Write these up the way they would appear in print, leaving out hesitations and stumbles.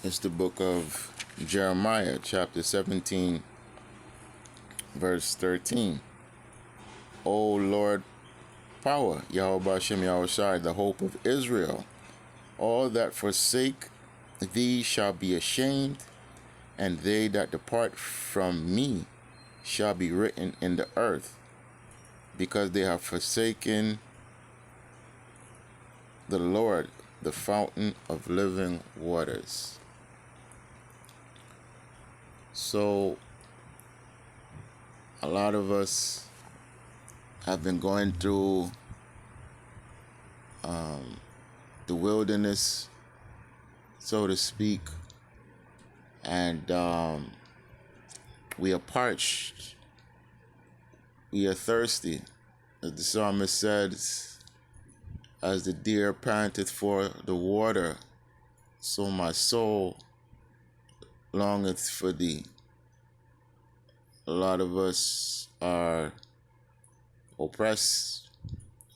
It's the book of Jeremiah, chapter 17, verse 13. O Lord, power, Yahweh Bashem Yahweh, the hope of Israel. All that forsake thee shall be ashamed, and they that depart from me shall be written in the earth, because they have forsaken the Lord, the fountain of living waters. So, a lot of us have been going through the wilderness, so to speak, and we are parched, we are thirsty. As the psalmist says, as the deer panteth for the water, so my soul longeth for thee. A lot of us are oppressed.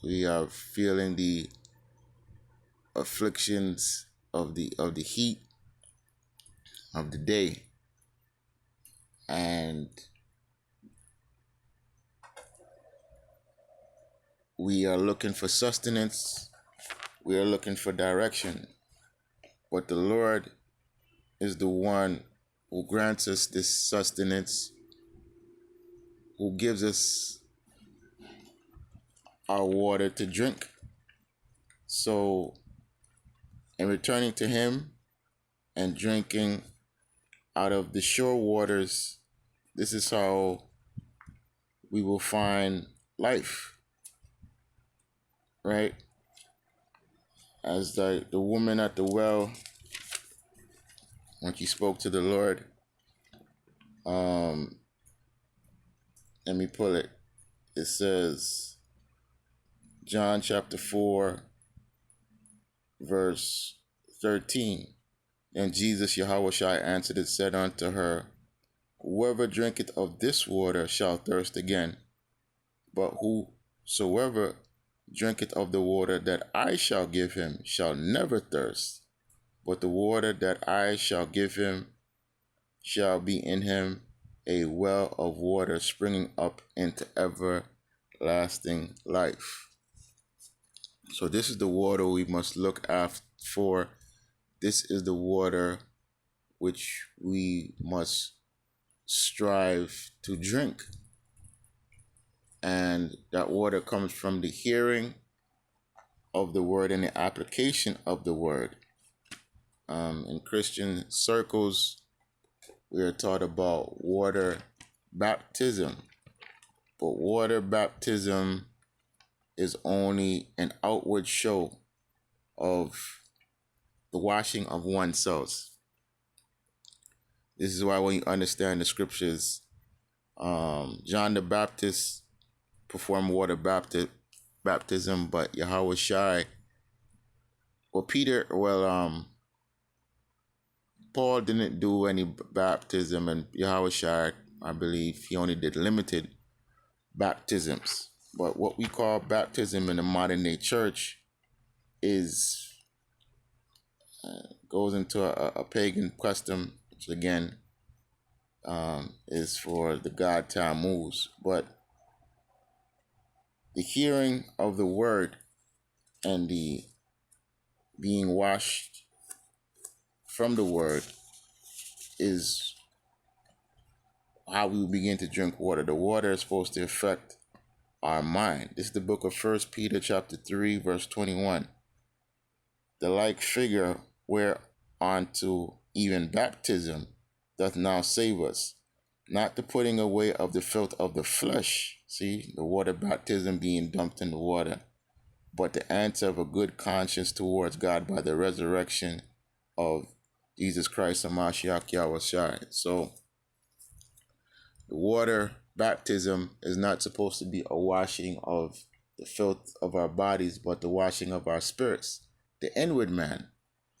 We are feeling the afflictions of the heat of the day, and we are looking for sustenance. We are looking for direction, but the Lord is the one who grants us this sustenance, who gives us our water to drink. So, in returning to Him and drinking out of the sure waters, this is how we will find life, right? As the woman at the well, when she spoke to the Lord, let me pull it. It says, John chapter 4, verse 13. And Jesus Yahushua answered and said unto her, Whoever drinketh of this water shall thirst again, but whosoever drinketh of the water that I shall give him shall never thirst, but the water that I shall give him shall be in him a well of water springing up into everlasting life. So this is the water we must look after for. This is the water which we must strive to drink. And that water comes from the hearing of the word and the application of the word. In Christian circles, we are taught about water baptism. But water baptism is only an outward show of the washing of oneself. This is why when you understand the scriptures, John the Baptist performed water baptism, but Yahweh Shai, Paul didn't do any baptism, and Yahweh Shai, I believe, he only did limited baptisms. But what we call baptism in the modern day church is goes into a pagan custom, which again is for the god Tammuz. But the hearing of the word and the being washed from the word is how we begin to drink water. The water is supposed to affect our mind. This is the book of 1 Peter chapter 3, verse 21. The like figure whereunto even baptism doth now save us, not the putting away of the filth of the flesh, see, the water baptism being dumped in the water, but the answer of a good conscience towards God by the resurrection of Jesus Christ, Hamashiach Yahweh. So, the water baptism is not supposed to be a washing of the filth of our bodies, but the washing of our spirits, the inward man.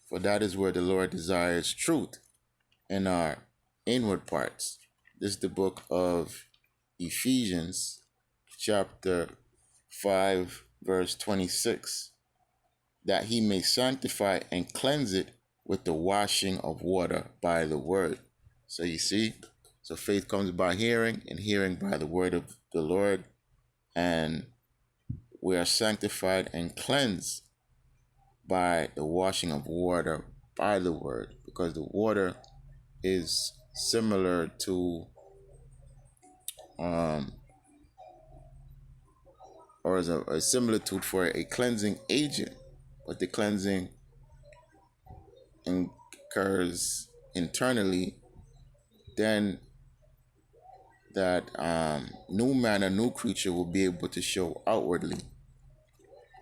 For that is where the Lord desires truth, in our inward parts. This is the book of Ephesians, chapter 5, verse 26. That he may sanctify and cleanse it with the washing of water by the word. So you see, so faith comes by hearing, and hearing by the word of the Lord. And we are sanctified and cleansed by the washing of water by the word, because the water is similar to um or is a similitude for a cleansing agent, but the cleansing occurs internally. Then that new man, a new creature, will be able to show outwardly.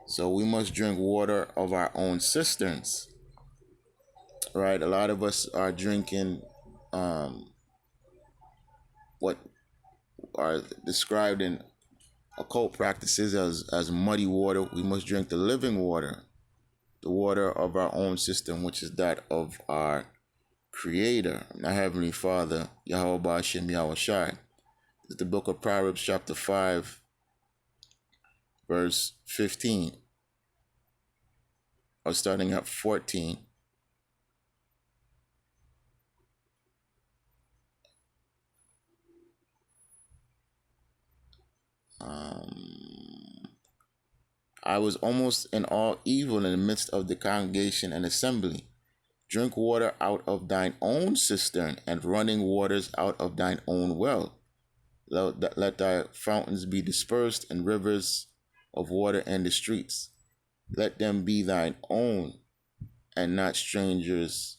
So we must drink water of our own cisterns, right? A lot of us are drinking um, what are described in occult practices as muddy water. We must drink the living water, the water of our own system, which is that of our Creator, our Heavenly Father, Yahweh Ba'ashem Yahweh Shai. It's the book of Proverbs, chapter 5, verse 15, or starting at 14. I was almost in all evil in the midst of the congregation and assembly. Drink water out of thine own cistern, and running waters out of thine own well. Let thy fountains be dispersed, and rivers of water in the streets. Let them be thine own, and not strangers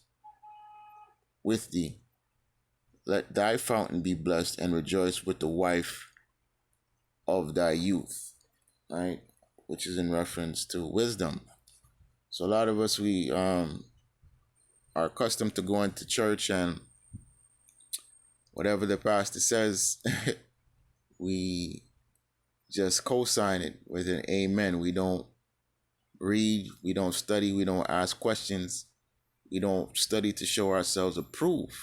with thee. Let thy fountain be blessed, and rejoice with the wife of thy youth. Right? Which is in reference to wisdom. So a lot of us, we are accustomed to going to church, and whatever the pastor says, we just co-sign it with an amen. We don't read, we don't study, we don't ask questions, we don't study to show ourselves approved,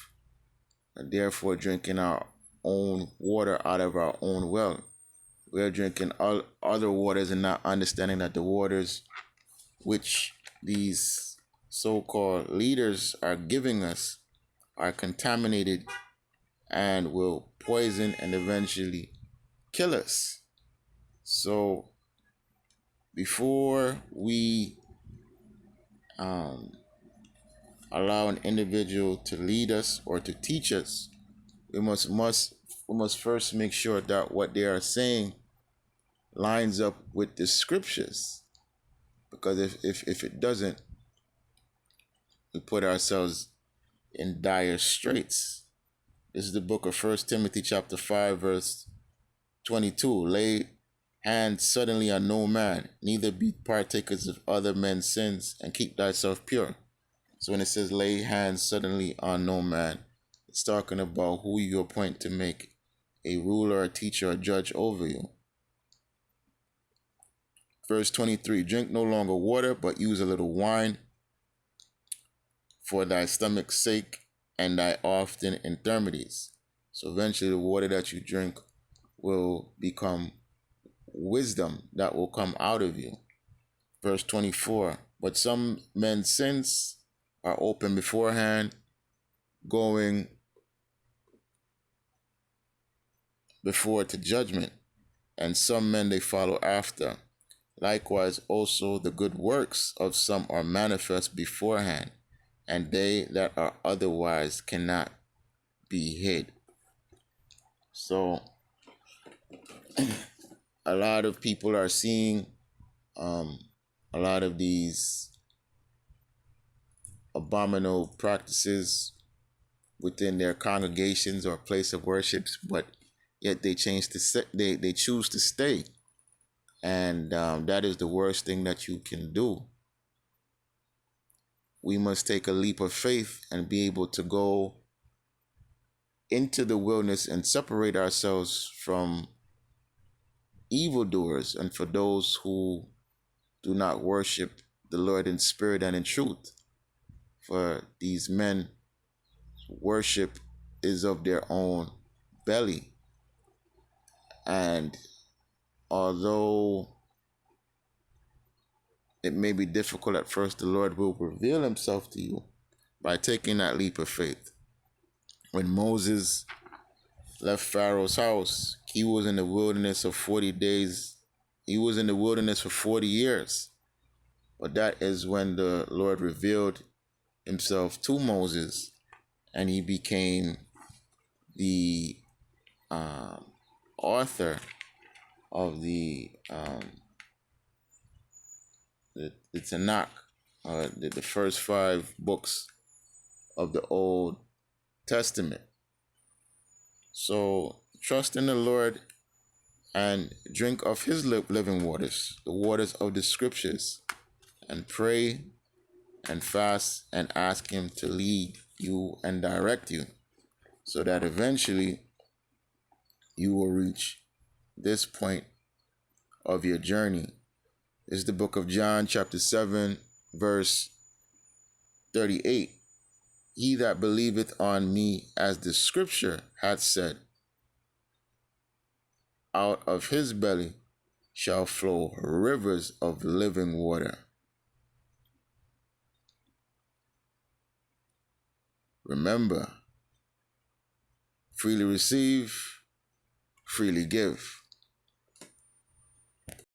and therefore drinking our own water out of our own well. We are drinking all other waters and not understanding that the waters which these so-called leaders are giving us are contaminated and will poison and eventually kill us. So before we allow an individual to lead us or to teach us, we must first make sure that what they are saying lines up with the scriptures. Because if it doesn't, we put ourselves in dire straits. This is the book of 1 Timothy chapter 5, verse 22. Lay hands suddenly on no man, neither be partakers of other men's sins, and keep thyself pure. So when it says lay hands suddenly on no man, it's talking about who you appoint to make a ruler, a teacher, a judge over you. Verse 23, drink no longer water, but use a little wine for thy stomach's sake and thy often infirmities. So eventually the water that you drink will become wisdom that will come out of you. Verse 24, but some men's sins are open beforehand, going before to judgment, and some men they follow after. Likewise also the good works of some are manifest beforehand, and they that are otherwise cannot be hid. So a lot of people are seeing a lot of these abominable practices within their congregations or place of worships, but yet they choose to stay, and that is the worst thing that you can do. We must take a leap of faith and be able to go into the wilderness and separate ourselves from evildoers and for those who do not worship the Lord in spirit and in truth. For these men, worship is of their own belly. And although it may be difficult at first, the Lord will reveal himself to you by taking that leap of faith. When Moses left Pharaoh's house, he was in the wilderness of 40 days. He was in the wilderness for 40 years. But that is when the Lord revealed himself to Moses, and he became the author of the Tanakh, the first 5 books of the Old Testament. So trust in the Lord and drink of his living waters, the waters of the scriptures, and pray and fast and ask him to lead you and direct you, so that eventually you will reach this point of your journey. This is the book of John, chapter 7, verse 38. He that believeth on me, as the scripture hath said, out of his belly shall flow rivers of living water. Remember, freely receive, freely give.